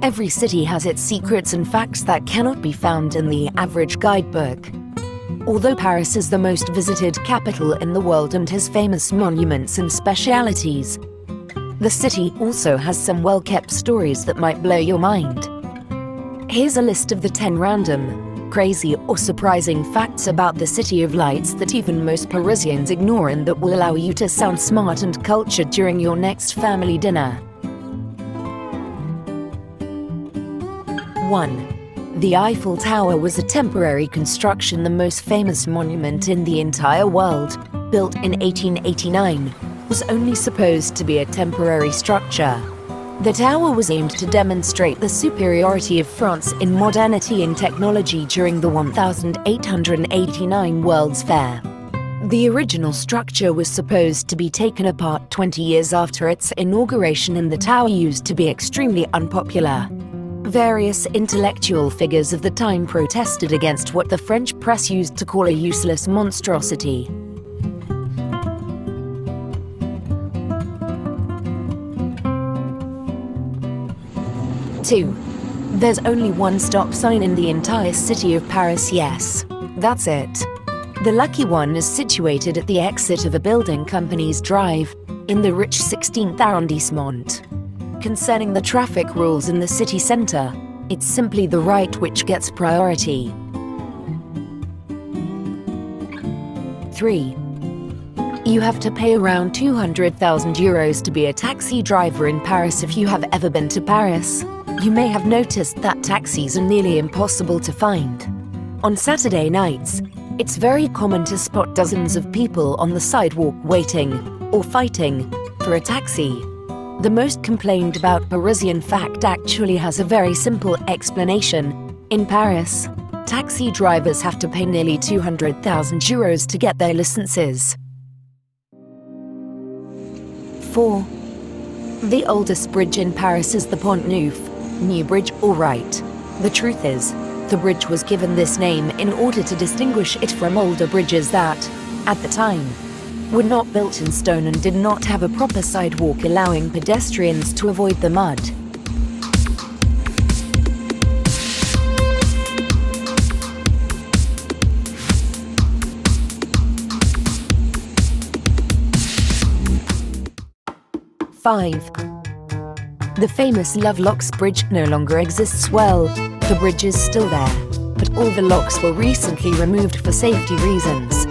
Every city has its secrets and facts that cannot be found in the average guidebook. Although Paris is the most visited capital in the world and has famous monuments and specialities, the city also has some well-kept stories that might blow your mind. Here's a list of the 10 random, crazy or surprising facts about the City of Lights that even most Parisians ignore and that will allow you to sound smart and cultured during your next family dinner. 1. The Eiffel Tower was a temporary construction, the most famous monument in the entire world. Built in 1889, was only supposed to be a temporary structure. The tower was aimed to demonstrate the superiority of France in modernity and technology during the 1889 World's Fair. The original structure was supposed to be taken apart 20 years after its inauguration, and the tower used to be extremely unpopular. Various intellectual figures of the time protested against what the French press used to call a useless monstrosity. 2. There's only one stop sign in the entire city of Paris. Yes, that's it. The lucky one is situated at the exit of a building company's drive in the rich 16th arrondissement. Concerning the traffic rules in the city center, it's simply the right which gets priority. 3. You have to pay around 200,000 euros to be a taxi driver in Paris. If you have ever been to Paris, you may have noticed that taxis are nearly impossible to find. On Saturday nights, it's very common to spot dozens of people on the sidewalk waiting or fighting for a taxi. The most complained about Parisian fact actually has a very simple explanation. In Paris, taxi drivers have to pay nearly 200,000 euros to get their licenses. 4. The oldest bridge in Paris is the Pont Neuf, New Bridge, or right. The truth is, the bridge was given this name in order to distinguish it from older bridges that, at the time, were not built in stone and did not have a proper sidewalk allowing pedestrians to avoid the mud. Five. The famous Lovelocks Bridge no longer exists. Well, the bridge is still there, but all the locks were recently removed for safety reasons.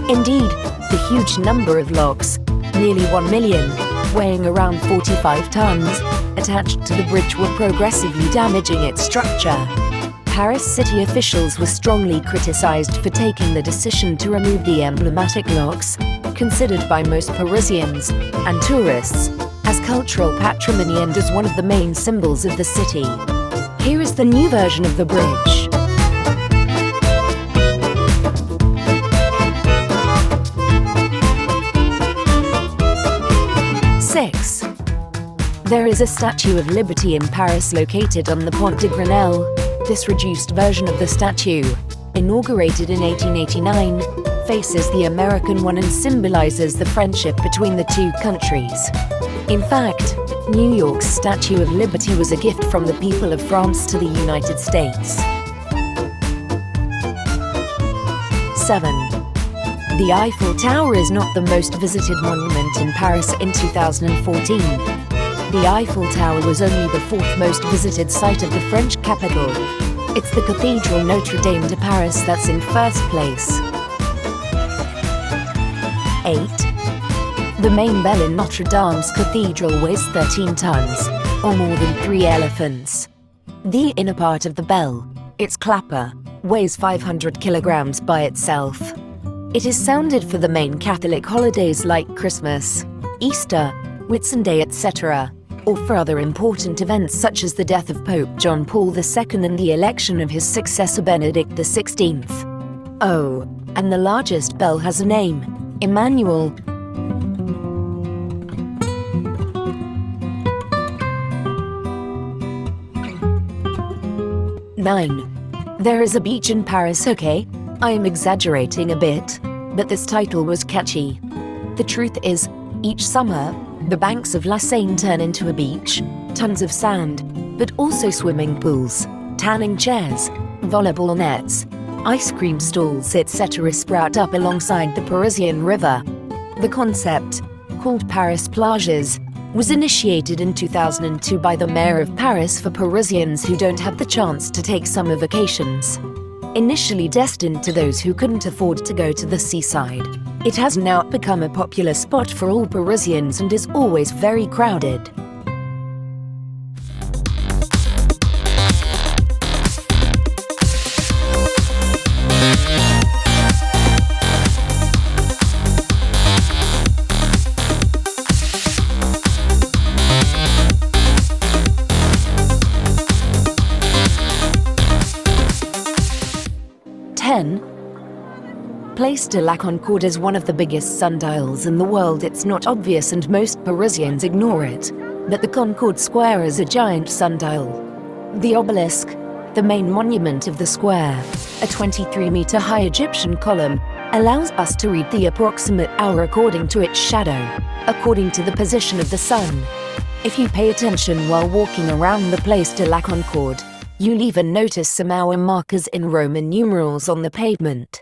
Indeed, the huge number of locks, nearly 1 million, weighing around 45 tons, attached to the bridge were progressively damaging its structure. Paris city officials were strongly criticized for taking the decision to remove the emblematic locks, considered by most Parisians and tourists as cultural patrimony and as one of the main symbols of the city. Here is the new version of the bridge. There is a Statue of Liberty in Paris located on the Pont de Grenelle. This reduced version of the statue, inaugurated in 1889, faces the American one and symbolizes the friendship between the two countries. In fact, New York's Statue of Liberty was a gift from the people of France to the United States. 7. The Eiffel Tower is not the most visited monument in Paris in 2014. The Eiffel Tower was only the 4th most visited site of the French capital. It's the Cathedral Notre Dame de Paris that's in first place. 8. The main bell in Notre Dame's cathedral weighs 13 tons, or more than 3 elephants. The inner part of the bell, its clapper, weighs 500 kilograms by itself. It is sounded for the main Catholic holidays like Christmas, Easter, Whitsunday, etc., or for other important events such as the death of Pope John Paul II and the election of his successor Benedict XVI. Oh, and the largest bell has a name, Emmanuel. 9. There is a beach in Paris. Okay, I am exaggerating a bit, but this title was catchy. The truth is, each summer, the banks of La Seine turn into a beach. Tons of sand, but also swimming pools, tanning chairs, volleyball nets, ice cream stalls, etc. sprout up alongside the Parisian river. The concept, called Paris Plages, was initiated in 2002 by the mayor of Paris for Parisians who don't have the chance to take summer vacations. Initially destined to those who couldn't afford to go to the seaside, it has now become a popular spot for all Parisians and is always very crowded. Place de la Concorde is one of the biggest sundials in the world. It's not obvious and most Parisians ignore it, but the Concorde Square is a giant sundial. The obelisk, the main monument of the square, a 23-meter-high Egyptian column, allows us to read the approximate hour according to its shadow, according to the position of the sun. If you pay attention while walking around the Place de la Concorde, you'll even notice some hour markers in Roman numerals on the pavement.